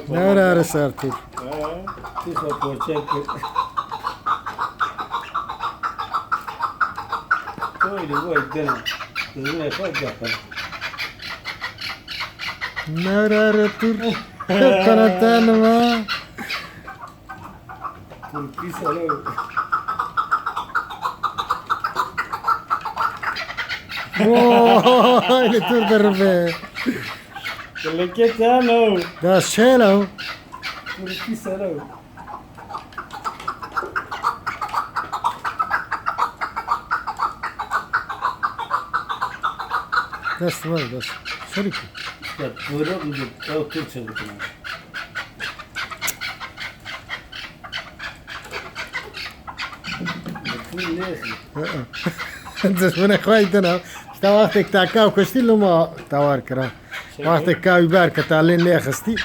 Ne ararız artık? Ne ararız tur? Kanatan mı? Vay, ne turdur be? Da şelo. Dest var dest. Sorry ki. دشمن خواهی دنم تا وقتی که تاکاو کشتی لما تاوار کرم وقتی که کاوی بر که تالین لیخستی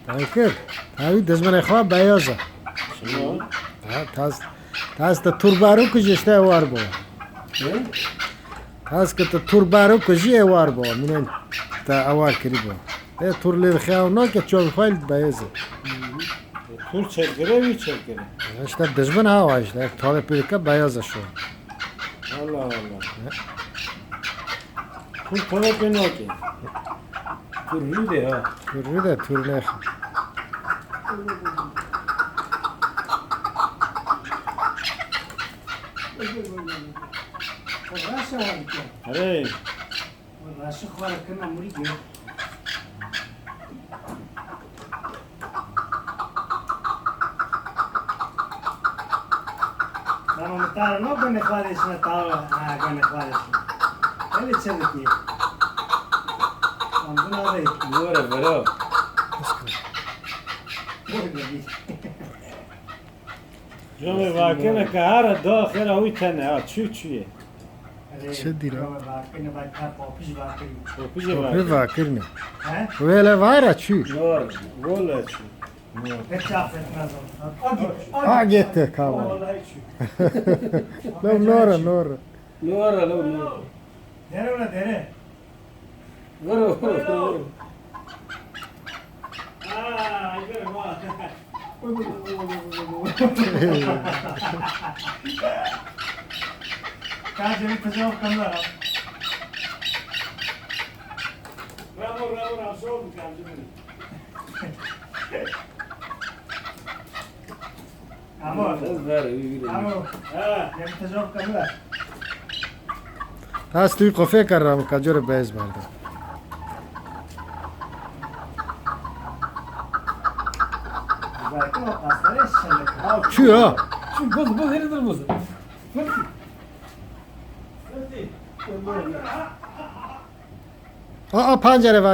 تاوی کرد تاوی دشمن خواه بیازه تاز تا توربارو کجشته وار با تاز که تا توربارو کجی وار با منم تا اوار کری با تور لیر خیاو نا که چوب خواهی بیازه Tur çekere mi çekere? İşte düşman hava işte. Tabi pirka beyaz şu. Allah Allah. Tur tabi peno ki. Tur rüde ha. Turru da turne. Hey. No gane hvalešna tava, gane hvalešna. Ele čeliki. On buna da Doğru bravo. Jome vakene kahara do khera uitane ha çüçüye. Çedira. Vakene vakar popiş vakari. Popije Bir var. vakir ne? He? Böyle var ya çü. Doğru. Vola çü. Pek affetmez onu. Ha gitti kavga. Vallahi çü. Nora. Doğru. Dere ulan dere. Doğru. Aa, görüm ha. Kaç bir tecavüz kanlar. Bravo sol kanjımın. Amo. Amo. Ha. Bir tecavüz kanlar. هست توی قفه کردم کجور بیز بردم Belki o pasları şenlik. چی ها؟ Şu buz heridir buz. آه پنجره